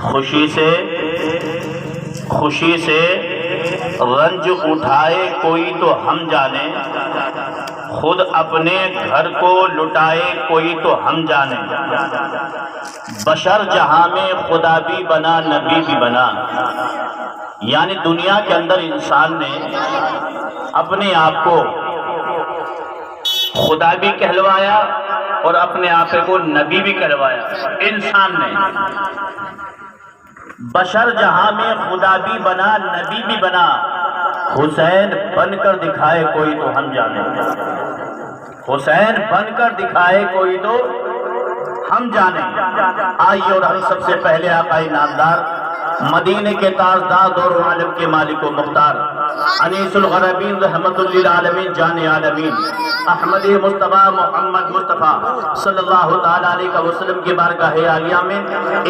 خوشی سے رنج اٹھائے کوئی تو ہم جانے، خود اپنے گھر کو لٹائے کوئی تو ہم جانے، بشر جہاں میں خدا بھی بنا نبی بھی بنا۔ یعنی دنیا کے اندر انسان نے اپنے آپ کو خدا بھی کہلوایا اور اپنے آپ کو نبی بھی کہلوایا۔ انسان نے بشر جہاں میں خدا بھی بنا نبی بھی بنا، حسین بن کر دکھائے کوئی تو ہم جانے، حسین بن کر دکھائے کوئی تو ہم جانے۔ آئیے اور ہم سب سے پہلے آقا نامدار، مدینے کے تاجدار، دور و عالم کے مالک و مختار، انیس الغربین رحمت للعالمین جان عالمین، احمد مصطفیٰ محمد مصطفیٰ صلی اللہ تعالیٰ علیہ وسلم کی بارگاہ عالیہ میں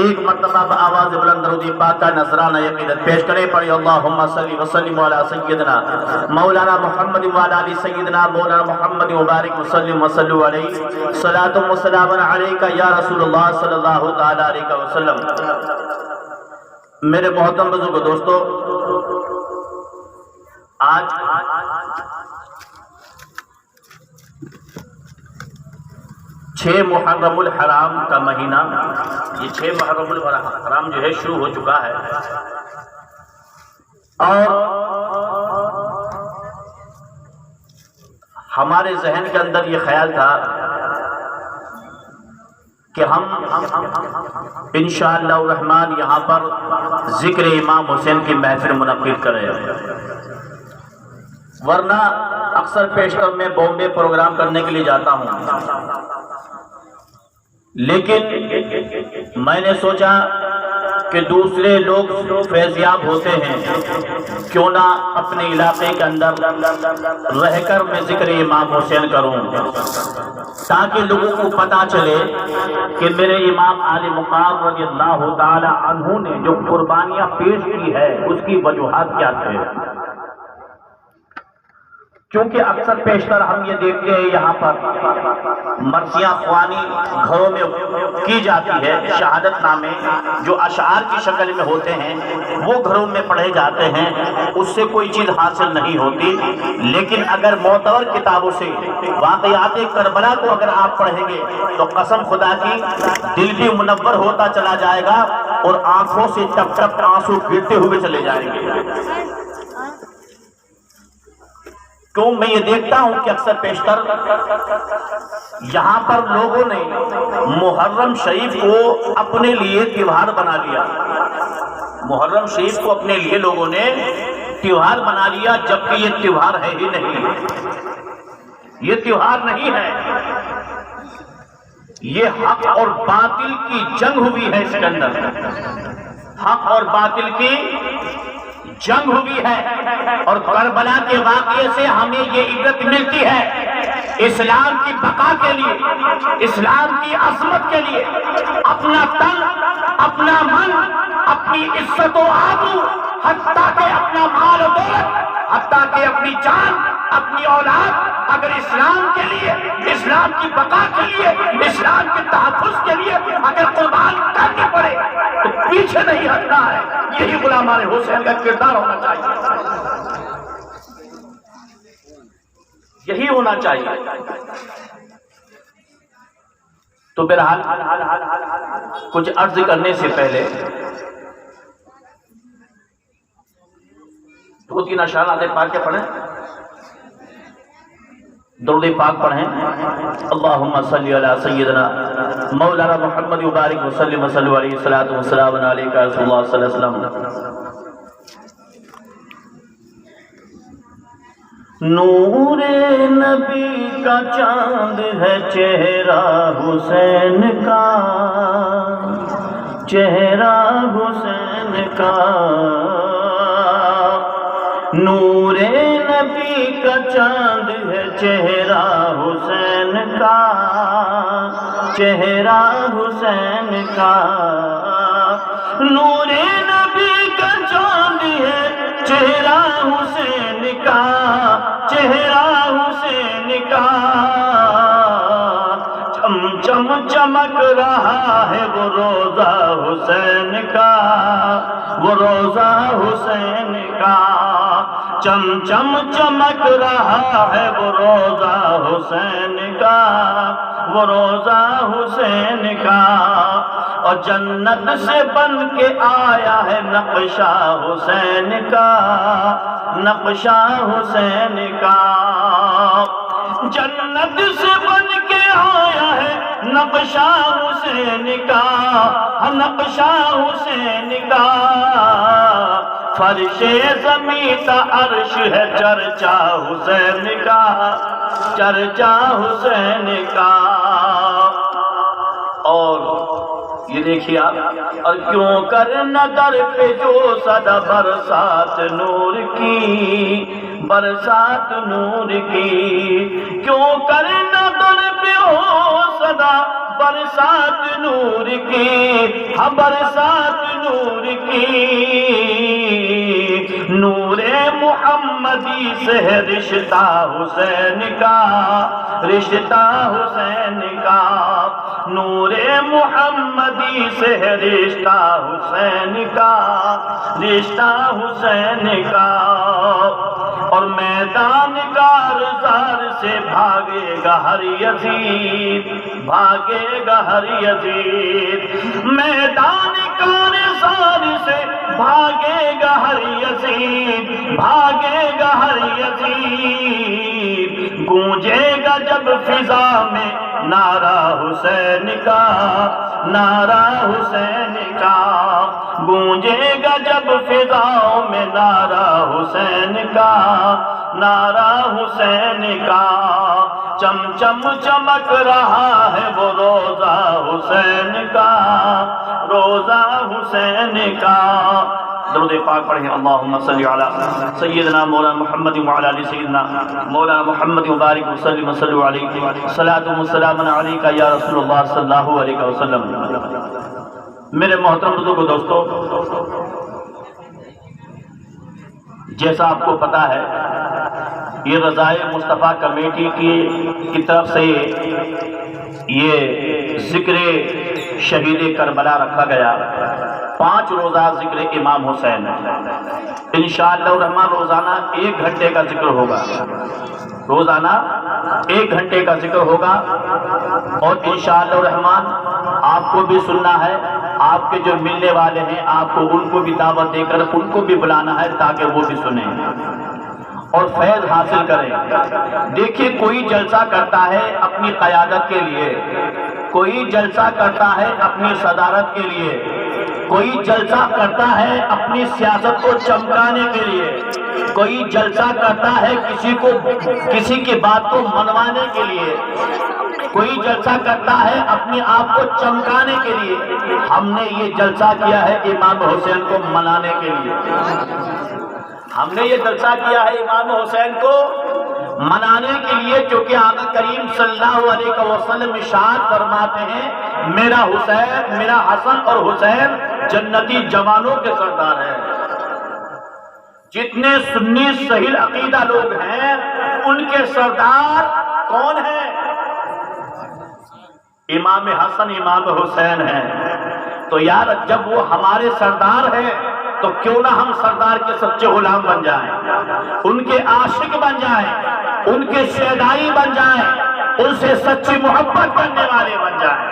ایک مرتبہ بآواز بلند درود پاک کا نذرانہ عقیدت پیش کرے۔ پڑھی اللہم صلی وسلم علی سیدنا مولانا محمد وعلی آل سیدنا مولانا محمد مبارک وسلم وصلوا علیہ صلاۃ و سلام علیک یا رسول اللہ صلی اللہ تعالیٰ علیہ وسلم۔ میرے محترم بزرگ دوستو، آج 6 محرم الحرام کا مہینہ، یہ 6 محرم الحرام جو ہے شروع ہو چکا ہے، اور ہمارے ذہن کے اندر یہ خیال تھا کہ ہم انشاءاللہ الرحمن یہاں پر ذکر امام حسین کی محفل منعقد کریں، ورنہ اکثر پیشتر میں بامبے پروگرام کرنے کے لیے جاتا ہوں، لیکن میں نے سوچا کہ دوسرے لوگ فیضیاب ہوتے ہیں، کیوں نہ اپنے علاقے کے اندر رہ کر میں ذکر امام حسین کروں، تاکہ لوگوں کو پتا چلے کہ میرے امام علی مقام رضی اللہ تعالی عنہ نے جو قربانیاں پیش کی ہے اس کی وجوہات کیا تھے۔ چونکہ اکثر پیشتر ہم یہ دیکھتے ہیں یہاں پر مرثیہ خوانی گھروں میں کی جاتی ہے، شہادت نامے جو اشعار کی شکل میں ہوتے ہیں وہ گھروں میں پڑھے جاتے ہیں، اس سے کوئی چیز حاصل نہیں ہوتی، لیکن اگر معتبر کتابوں سے واقعات کربلا کو اگر آپ پڑھیں گے تو قسم خدا کی دل بھی منور ہوتا چلا جائے گا اور آنکھوں سے ٹپ ٹپ آنسو گرتے ہوئے چلے جائیں گے۔ کیوں میں یہ دیکھتا ہوں کہ اکثر پیشتر یہاں پر لوگوں نے محرم شریف کو اپنے لیے تیوہار بنا لیا، محرم شریف کو اپنے لیے لوگوں نے تیوہار بنا لیا، جبکہ یہ تیوہار ہے ہی نہیں، یہ تیوہار نہیں ہے، یہ حق اور باطل کی جنگ ہوئی ہے، اس کے اندر حق اور باطل کی جنگ ہوئی ہے، اور کربلا کے واقعے سے ہمیں یہ عبرت ملتی ہے، اسلام کی بقا کے لیے، اسلام کی عظمت کے لیے اپنا تن، اپنا من، اپنی عزت و آبرو، حتیٰ کہ اپنا مال و دولت، حتیٰ کہ اپنی جان، اپنی اولاد، اگر اسلام کے لیے، اسلام کی بقا کے لیے، اسلام کے تحفظ کے لیے اگر قربان کرنی پڑے تو پیچھے نہیں ہٹنا ہے۔ یہی غلامان حسین کا کردار ہونا چاہیے، یہی ہونا چاہیے۔ تو بہرحال کچھ عرض کرنے سے پہلے 2-3 اشعار پاک کے پڑھیں، درود پاک پڑھیں۔ اللہم صلی علی سیدنا مولانا محمد مبارک وسلم وصلوا علیہ الصلوۃ والسلام علیک یا رسول اللہ صلی اللہ علیہ وسلم۔ نور نبی کا چاند ہے چہرہ حسین کا، چہرہ حسین کا، نور نبی کا چاند ہے چہرہ حسین کا، چہرہ حسین کا، نور نبی کا چاند ہے چہرہ حسین کا، چہرہ حسین کا، چم چم چمک رہا ہے وہ روزہ حسین کا، وہ روزہ حسین کا، چمچم چمک رہا ہے وہ روزہ حسین کا، وہ روزہ حسین کا، اور جنت سے بن کے آیا ہے نقشہ حسین کا، نقشہ حسین کا، جنت سے بن کے آیا ہے نقشہ حسین کا، نقشہ حسین کا، فرش زمین تا عرش ہے چرچا حسین کا، چرچا حسین کا۔ اور یہ دیکھیے آپ، اور کیوں کر نظر پہ جو صدا برسات نور کی، برسات نور کی، کیوں کر نظر پہ ہو صدا برسات نور کی، ہاں برسات نور کی، نور محمدی سے ہے رشتہ حسین کا، رشتہ حسین کا، نور محمدی سے ہے رشتہ حسین کا، رشتہ حسین کا، اور میدان کارزار سے بھاگے گا ہر یزید، بھاگے گا ہر یزید، میدان کارزار سے بھاگے گا ہر یزید، بھاگے گا ہر یزید، گونجے گا جب فضا میں نعرہ حسین کا، نعرہ حسین کا، گونجے گا جب فضاؤں میں نعرہ حسین کا، نعرہ حسین کا، چمچم چمک رہا ہے وہ روزہ حسین کا، روزہ حسین کا۔ درود پاک پڑھیں، اللہم صلی علی سیدنا مولانا محمد وعلی آل سیدنا مولانا محمد مبارک وسلم وصلوا علیہ صلاۃ و سلام علیک یا رسول اللہ صلی اللہ علیہ وسلم۔ میرے محترم بزرگوں، دوستو، جیسا آپ کو پتا ہے یہ رضائے مصطفیٰ کمیٹی کی طرف سے یہ ذکر شہید کربلا رکھا گیا، 5 روزہ ذکر امام حسین، انشاءاللہ الرحمن روزانہ 1 گھنٹے کا ذکر ہوگا، روزانہ 1 گھنٹے کا ذکر ہوگا، اور انشاءاللہ الرحمن آپ کو بھی سننا ہے، آپ کے جو ملنے والے ہیں آپ کو ان کو بھی دعوت دے کر ان کو بھی بلانا ہے تاکہ وہ بھی سنیں اور فیض حاصل کریں۔ دیکھیے، کوئی جلسہ کرتا ہے اپنی قیادت کے لیے، کوئی جلسہ کرتا ہے اپنی صدارت کے لیے، کوئی جلسہ کرتا ہے اپنی سیاست کو چمکانے کے لیے، کوئی جلسہ کرتا ہے کسی کی بات کو منوانے کے لیے، کوئی جلسہ کرتا ہے اپنے آپ کو چمکانے کے لیے۔ ہم نے یہ جلسہ کیا ہے امام حسین کو منانے کے لیے، ہم نے یہ جلسہ کیا ہے امام حسین کو منانے کے لیے، کیونکہ آقا کریم صلی اللہ علیہ وسلم ارشاد فرماتے ہیں میرا حسین، میرا حسن اور حسین جنتی جوانوں کے سردار ہیں۔ جتنے سنی صحیح عقیدہ لوگ ہیں ان کے سردار کون ہیں؟ امام حسن امام حسین ہیں۔ تو یار جب وہ ہمارے سردار ہیں تو کیوں نہ ہم سردار کے سچے غلام بن جائیں، ان کے عاشق بن جائیں، ان کے شیدائی بن جائیں، ان سے سچی محبت کرنے والے بن جائیں۔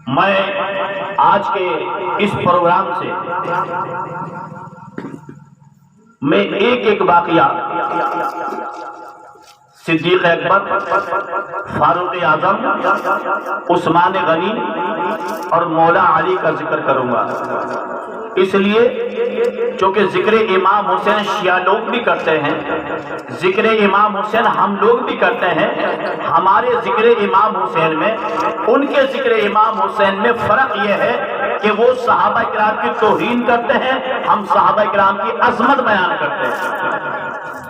میں آج کے اس پروگرام سے میں ایک واقعہ صدیق اکبر، فاروق اعظم، عثمان غنی اور مولا علی کا ذکر کروں گا، اس لیے چونکہ ذکر امام حسین شیعہ لوگ بھی کرتے ہیں، ذکر امام حسین ہم لوگ بھی کرتے ہیں۔ ہمارے ذکر امام حسین میں ان کے ذکر امام حسین میں فرق یہ ہے کہ وہ صحابہ کرام کی توہین کرتے ہیں، ہم صحابہ کرام کی عظمت بیان کرتے ہیں،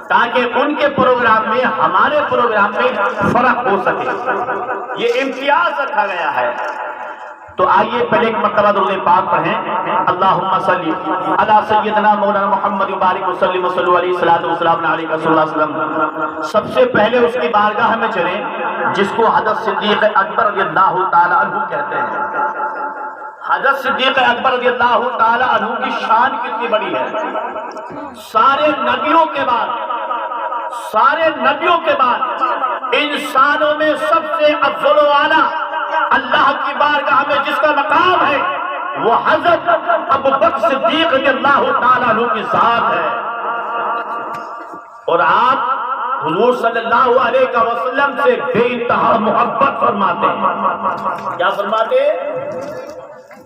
تاکہ ان کے پروگرام میں ہمارے پروگرام میں فرق ہو سکے۔ یہ امتیاز رکھا گیا ہے۔ تو آئیے پہلے ایک مرتبہ درود پاک پڑھیں، اللہم صلی علی سیدنا مولانا محمد مبارک وسلم وصلو علیہ الصلوۃ والسلام علیہ صلی اللہ علیہ وسلم۔ سب سے پہلے اس کی بارگاہ میں چلیں جس کو حضرت صدیق اکبر رضی اللہ تعالی عنہ کہتے ہیں۔ حضرت صدیق اکبر رضی اللہ تعالی عنہ کی شان کتنی بڑی ہے، سارے نبیوں کے بعد انسانوں میں سب سے افضل و اعلیٰ اللہ کی بارگاہ میں جس کا مقام ہے وہ حضرت ابوبکر صدیق رضی اللہ تعالیٰ عنہ کی ذات ہے۔ اور آپ حضور صلی اللہ علیہ وسلم سے بے انتہا محبت فرماتے ہیں۔ کیا فرماتے ہیں؟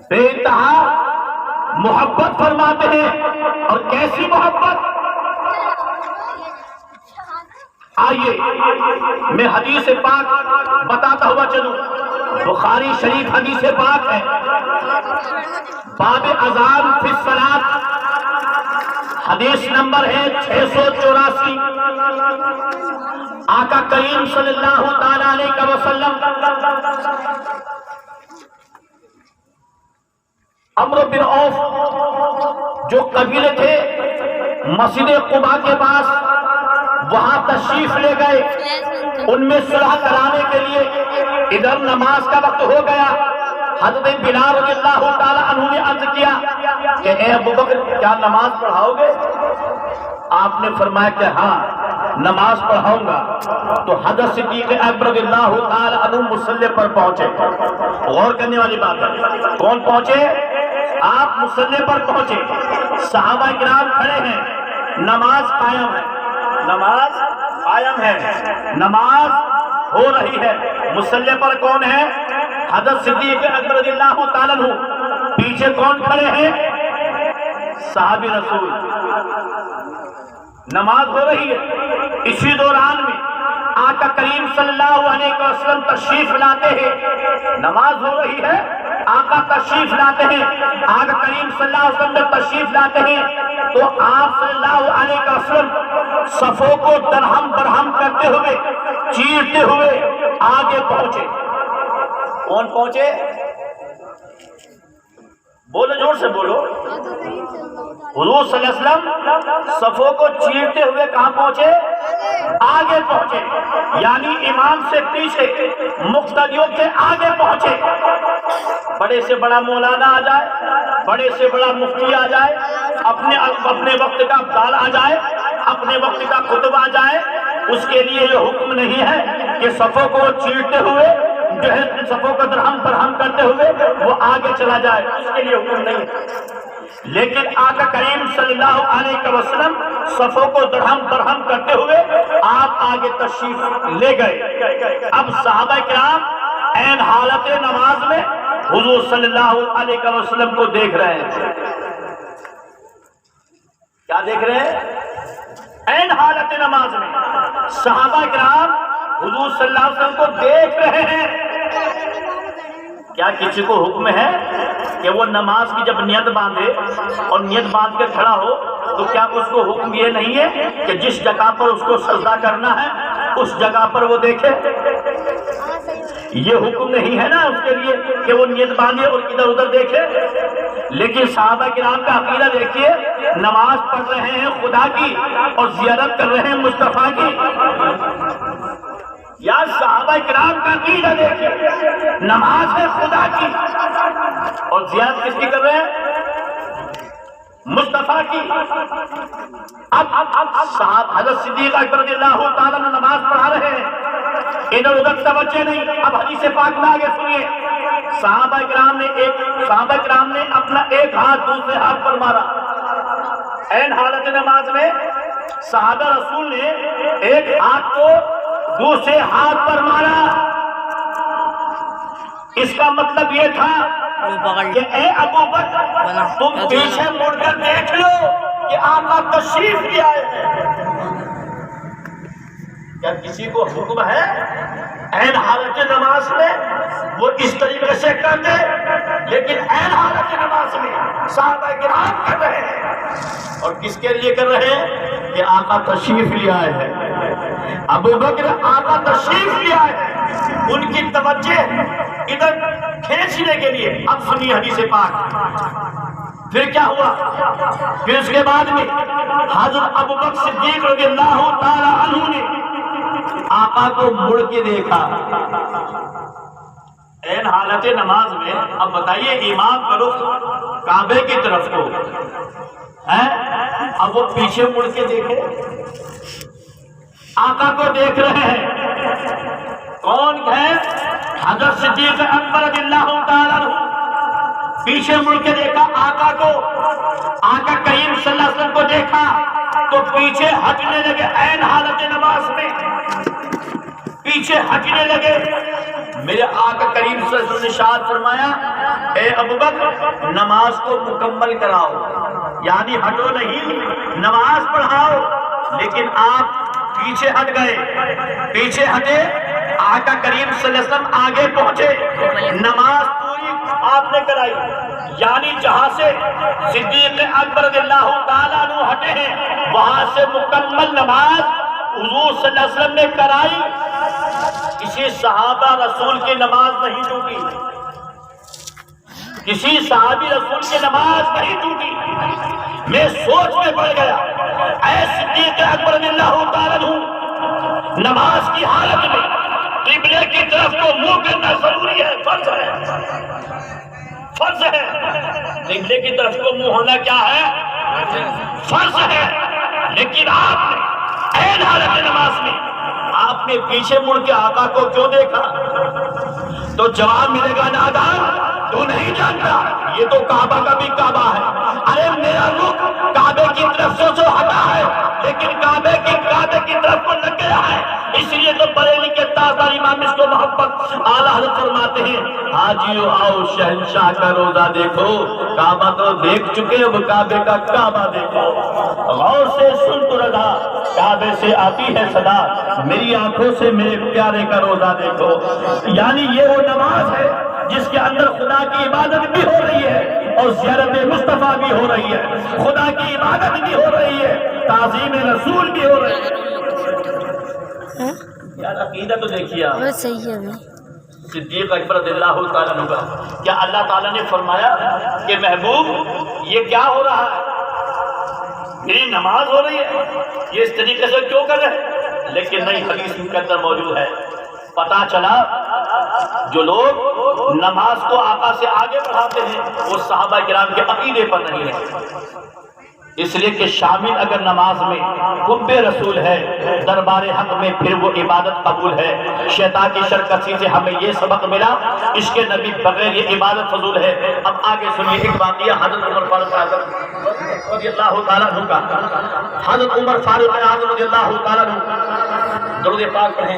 بے انتہا محبت فرماتے ہیں۔ اور کیسی محبت؟ آئیے میں حدیث پاک بتاتا ہوا چلوں، بخاری شریف حدیث پاک ہے، باب اذان فی الصلاۃ، حدیث نمبر ہے 684۔ آقا کریم صلی اللہ تعالی علیہ وسلم عمرو بن عوف جو قبیلے تھے مسجد قباء کے پاس وہاں تشریف لے گئے، ان میں صلح کرانے کے لیے۔ ادھر نماز کا وقت ہو گیا، حضرت بلال رضی اللہ تعالی عنہ نے عرض کیا کہ اے ابوبکر کیا نماز پڑھاؤ گے؟ آپ نے فرمایا کہ ہاں نماز پڑھاؤں گا۔ تو حضرت صدیق اکبر رضی اللہ تعالی عنہ مصلی پر پہنچے۔ غور کرنے والی بات ہے، کون پہنچے؟ آپ مصلی پر پہنچے، صحابہ کرام کھڑے ہیں، نماز قائم ہے، نماز قائم ہے، نماز ہو رہی ہے۔ مصلی پر کون ہے؟ حضرت صدیق اکبر رضی اللہ تعالیٰ عنہ۔ پیچھے کون کھڑے ہیں؟ صحابی رسول۔ نماز ہو رہی ہے، اسی دوران میں آقا کریم صلی اللہ علیہ وسلم تشریف لاتے ہیں۔ نماز ہو رہی ہے، آقا تشریف لاتے ہیں، آقا کریم صلی اللہ علیہ وسلم تشریف لاتے ہیں تو آپ صلی اللہ علیہ وسلم صفوں کو درہم برہم کرتے ہوئے، چیرتے ہوئے آگے پہنچے۔ کون پہنچے؟ بولو، زور سے بولو۔ حضور صلی اللہ علیہ وسلم صفوں کو چیرتے ہوئے کہاں پہنچے؟ آگے پہنچے، یعنی امام سے پیچھے، مقتدیوں کے آگے پہنچے۔ بڑے سے بڑا مولانا آ جائے، بڑے سے بڑا مفتی آ جائے، اپنے وقت کا ابدال آ جائے، اپنے وقت کا خطب آ جائے، اس کے لیے یہ حکم نہیں ہے کہ صفوں کو چیرتے ہوئے جو ہے صفوں کو درہم برہم کرتے ہوئے وہ آگے چلا جائے، اس کے لیے حکم نہیں ہے۔ لیکن آقا کریم صلی اللہ علیہ وسلم صفوں کو درہم برہم کرتے ہوئے آپ آگے تشریف لے گئے۔ اب صحابہ کرام عین حالت نماز میں حضور صلی اللہ علیہ وسلم کو دیکھ رہے ہیں۔ کیا دیکھ رہے ہیں؟ عین حالت نماز میں صحابہ کرام حضور صلی اللہ علیہ وسلم کو دیکھ رہے ہیں۔ کیا کسی کو حکم ہے کہ وہ نماز کی جب نیت باندھے اور نیت باندھ کے کھڑا ہو تو کیا اس کو حکم یہ نہیں ہے کہ جس جگہ پر اس کو سجدہ کرنا ہے اس جگہ پر وہ دیکھے؟ یہ حکم نہیں ہے نا اس کے لیے کہ وہ نیت باندھے اور ادھر ادھر دیکھے۔ لیکن صحابہ کرام کا عقیدہ دیکھیے، نماز پڑھ رہے ہیں خدا کی اور زیارت کر رہے ہیں مصطفیٰ کی۔ یا صحابہ کرام کا عقیدہ دیکھیے، نماز ہے خدا کی اور زیارت کس کی کر رہے ہیں؟ مصطفیٰ کی۔ اب حضرت صدیق اکبر رضی اللہ تعالیٰ نے نماز پڑھا رہے ہیں، ادھر ادھر توجہ نہیں۔ اب حدیث پاک میں آگے سنیے، صحابہ کرام نے اپنا ایک ہاتھ دوسرے ہاتھ پر مارا۔ عین حالت نماز میں صحابہ رسول نے ایک ہاتھ کو دوسرے ہاتھ پر مارا۔ اس کا مطلب یہ تھا کہ اے ابوبکر تم پیچھے مڑ کر دیکھ لو کہ آقا تشریف لے آئے ہیں۔ کیا کسی کو حکم ہے عین حالت نماز میں وہ اس طریقے سے کر دے؟ لیکن عین حالت نماز میں صحابہ کرام کر رہے ہیں، اور کس کے لیے کر رہے ہیں؟ کہ آقا تشریف لے آئے ہیں۔ ابوبکر آقا تشریف لے آئے ہیں، ان کی توجہ ادھر کھینچنے کے لیے. اب سنیے حدیث پاک. پھر کیا ہوا؟ پھر اس کے بعد میں حضرت ابوبکر صدیق رضی اللہ تعالی عنہ نے آقا کو مڑ کے دیکھا این حالت نماز میں. اب بتائیے امام کا رخ کعبے کی طرف کو ہے, اب وہ پیچھے مڑ کے دیکھے, آقا کو دیکھ رہے ہیں. کون ہے؟ حضرت صدیق اکبر رضی اللہ تعالیٰ عنہ. پیچھے مڑ کے دیکھا آقا کو, آقا کریم صلی اللہ علیہ وسلم کو دیکھا تو پیچھے ہٹنے لگے. عین حالت نماز میں پیچھے ہٹنے لگے. میرے آقا کریم صلی اللہ علیہ وسلم نے ارشاد فرمایا, اے ابوبکر نماز کو مکمل کراؤ, یعنی ہٹو نہیں, نماز پڑھاؤ. لیکن آپ پیچھے ہٹ گئے. پیچھے ہٹے, آقا کریم صلی اللہ علیہ وسلم آگے پہنچے, نماز پوری آپ نے کرائی. یعنی جہاں سے صدیق اکبر رضی اللہ تعالیٰ عنہ ہٹے ہیں وہاں سے مکمل نماز حضور صلی اللہ علیہ وسلم نے کرائی. کسی صحابہ رسول کی نماز نہیں ٹوٹی, کسی صحابی رسول کی نماز نہیں ٹوٹی. میں سوچ میں پڑ گیا, اے صدیق اکبر رضی اللہ تعالیٰ عنہ, نماز کی حالت میں قبلے کی طرف کو منہ کرنا ضروری ہے, فرض ہے, فرض ہے. قبلے کی طرف کو منہ ہونا کیا ہے؟ فرض ہے. لیکن آپ نے عین حالت نماز میں آپ نے پیچھے مڑ کے آقا کو کیوں دیکھا؟ تو جواب ملے گا, نادان تو نہیں جانتا, یہ تو کعبہ کا بھی کعبہ ہے. ارے میرا رخ کعبے کی طرف سے جو ہٹا ہے لیکن کعبے کی طرف کو لگ گیا ہے. اس لیے تو بریلی کے تاجدار امام اس کو محبت اعلیٰ حضرت فرماتے ہیں, حاجیو آؤ شہنشاہ کا روزہ دیکھو, کعبہ تو دیکھ چکے, اب کعبے کا کعبہ دیکھو. غور سے سن تو رضا, کعبے سے آتی ہے صدا, میری آنکھوں سے میرے پیارے کا روزہ دیکھو. یعنی یہ وہ نماز ہے جس کے اندر خدا کی عبادت بھی ہو رہی ہے اور زیارت مصطفیٰ بھی ہو رہی ہے, خدا کی عبادت بھی ہو رہی ہے, تعظیم رسول بھی ہو رہی ہے. یار عقیدہ تو دیکھیے آپ, صدیق اکبر رضی اللہ تعالیٰ عنہ کا. کیا اللہ تعالیٰ نے فرمایا کہ محبوب یہ کیا ہو رہا ہے؟ میری نماز ہو رہی ہے, یہ اس طریقے سے کیوں کر رہے ہیں؟ لیکن نہیں, حدیث کے اندر موجود ہے. پتا چلا جو لوگ نماز کو آقا سے آگے بڑھاتے ہیں وہ صحابہ کرام کے عقیدے پر نہیں ہے. اس لیے کہ شامل اگر نماز میں حب رسول ہے دربار حق میں, پھر وہ عبادت قبول ہے. شیطان کی شرکسی سے ہمیں یہ سبق ملا, عشق نبی بغیر یہ عبادت فضول ہے. اب آگے سنیے ایک واقعہ حضرت عمر فاروق اعظم رضی اللہ تعالیٰ عنہ کا. حضرت عمر فاروق اعظم رضی اللہ تعالیٰ عنہ درود پاک پڑھیں.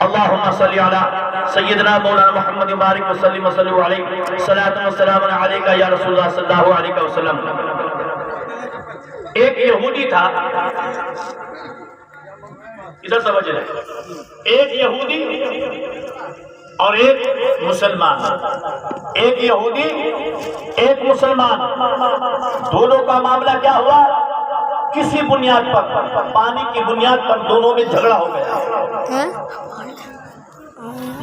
اللہم صلی علی سیدنا مولانا محمد مبارک وسلم وسلم علیہ صلاۃ و سلام علیکہ یا رسول اللہ صلی اللہ علیہ وسلم. ایک یہودی تھا, ادھر سمجھ رہے, ایک یہودی اور ایک مسلمان. ایک یہودی ایک مسلمان, دونوں کا معاملہ کیا ہوا؟ کسی بنیاد پر, پانی کی بنیاد پر دونوں میں جھگڑا ہو گیا.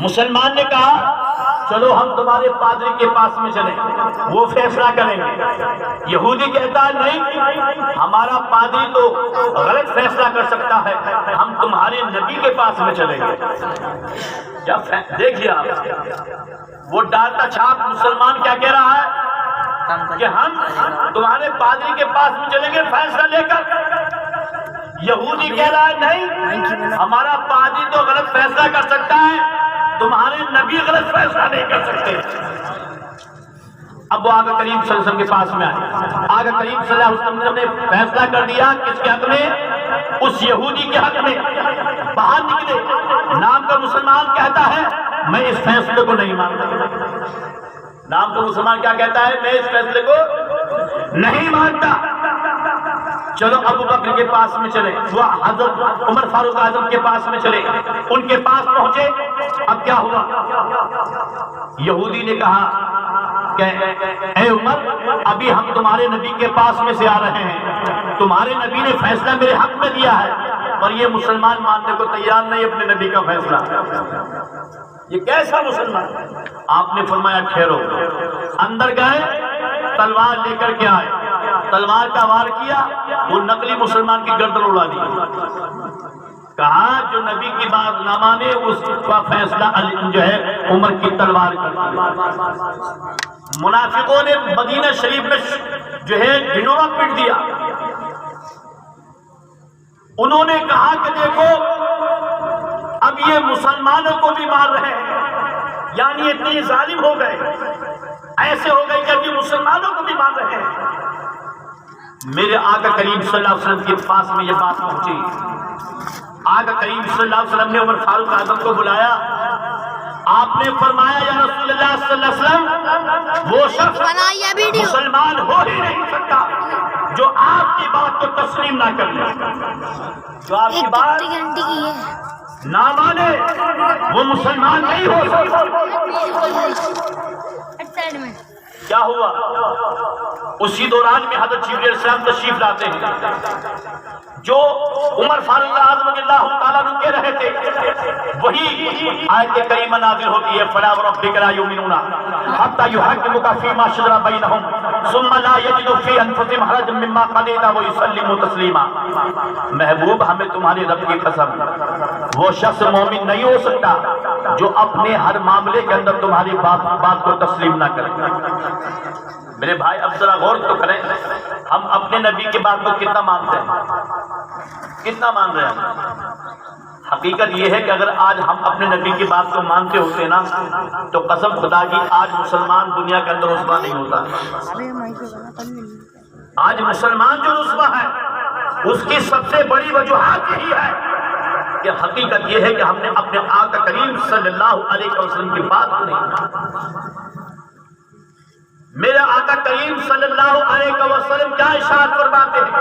مسلمان نے کہا چلو ہم تمہارے پادری کے پاس میں چلیں, وہ فیصلہ کریں گے. یہودی کہتا ہے نہیں, ہمارا پادری تو غلط فیصلہ کر سکتا ہے, ہم تمہارے نبی کے پاس میں چلیں گے. دیکھیے آپ, وہ ڈالتا چھاپ مسلمان کیا کہہ رہا ہے کہ ہم تمہارے پادری کے پاس میں چلیں گے فیصلہ لے کر. یہودی کہہ رہا ہے نہیں, ہمارا پادری تو غلط فیصلہ کر سکتا ہے, تمہارے نبی غلط فیصلہ نہیں کر سکتے. اب وہ آقا کریم صلی اللہ علیہ وسلم کے پاس میں آئے. آقا کریم صلی اللہ علیہ وسلم نے فیصلہ کر دیا کس کے حق میں؟ اس یہودی کے حق میں. باہر نکلے, نام کا مسلمان کہتا ہے میں اس فیصلے کو نہیں مانتا. نام کا مسلمان کیا کہتا ہے؟ میں اس فیصلے کو نہیں مانتا. چلو ابو بکر کے پاس میں چلے, وہ حضرت عمر فاروق اعظم کے پاس میں چلے, ان کے پاس پہنچے. اب کیا ہوا؟ یہودی نے کہا کہ اے عمر ابھی ہم تمہارے نبی کے پاس میں سے آ رہے ہیں, تمہارے نبی نے فیصلہ میرے حق میں دیا ہے, پر یہ مسلمان ماننے کو تیار نہیں اپنے نبی کا فیصلہ. یہ کیسا مسلمان؟ آپ نے فرمایا ٹھہرو. اندر گئے, تلوار لے کر کے آئے, تلوار کا وار کیا, وہ نقلی مسلمان کی گردن اڑا دی. کہا جو نبی کی بات نہ مانے اس کا فیصلہ جو ہے عمر کی تلوار کر دی. منافقوں نے مدینہ شریف میں جو ہے ڈھنڈورا پیٹ دیا. انہوں نے کہا کہ دیکھو اب یہ مسلمانوں کو بھی مار رہے ہیں, یعنی اتنے ظالم ہو گئے, ایسے ہو گئے کہ اب یہ مسلمانوں کو بھی مار رہے ہیں. میرے آقا کریم صلی اللہ علیہ وسلم کے پاس میں یہ بات پہنچی. آقا کریم صلی اللہ علیہ وسلم نے عمر فاروق اعظم کو بلایا. آپ نے فرمایا یا رسول اللہ صلی اللہ علیہ وسلم, وہ شخص مسلمان ہو ہی نہیں سکتا جو آپ کی بات کو تسلیم نہ کر لے, جو آپ کی بات نہ مانے وہ مسلمان نہیں ہو سکتا. کیا ہوا؟ اسی دوران میں حضرت جبرائیل علیہ السلام تشریف لاتے ہیں. جو عمر فاروق اعظم رضی اللہ تعالیٰ عنہ کہہ رہے تھے وہی آیت کریمہ نازل ہوتی ہے. فلا وربک لا یؤمنون حتی یحکموک فیما شجر بینہم ثم لا یجدوا فی انفسہم حرجا مما قضیت ویسلموا تسلیما. محبوب ہمیں تمہارے رب کی قسم, وہ شخص مومن نہیں ہو سکتا جو اپنے ہر معاملے کے اندر تمہاری بات کو تسلیم نہ کرے. میرے بھائی اب ذرا غور تو کریں, ہم اپنے نبی کی بات کو کتنا مانتے ہیں, کتنا مان رہے ہیں؟ حقیقت یہ ہے کہ اگر آج ہم اپنے نبی کی بات کو مانتے ہوتے نا تو قسم خدا کی آج مسلمان دنیا کے اندر رسوا نہیں ہوتا. آج مسلمان جو رسوا ہے اس کی سب سے بڑی وجوہات یہی ہے کہ حقیقت یہ ہے کہ ہم نے اپنے آقا کریم صلی اللہ علیہ وسلم کی بات کو نہیں مانا. میرے آقا کریم صلی اللہ علیہ وسلم کیا ارشاد فرماتے ہیں؟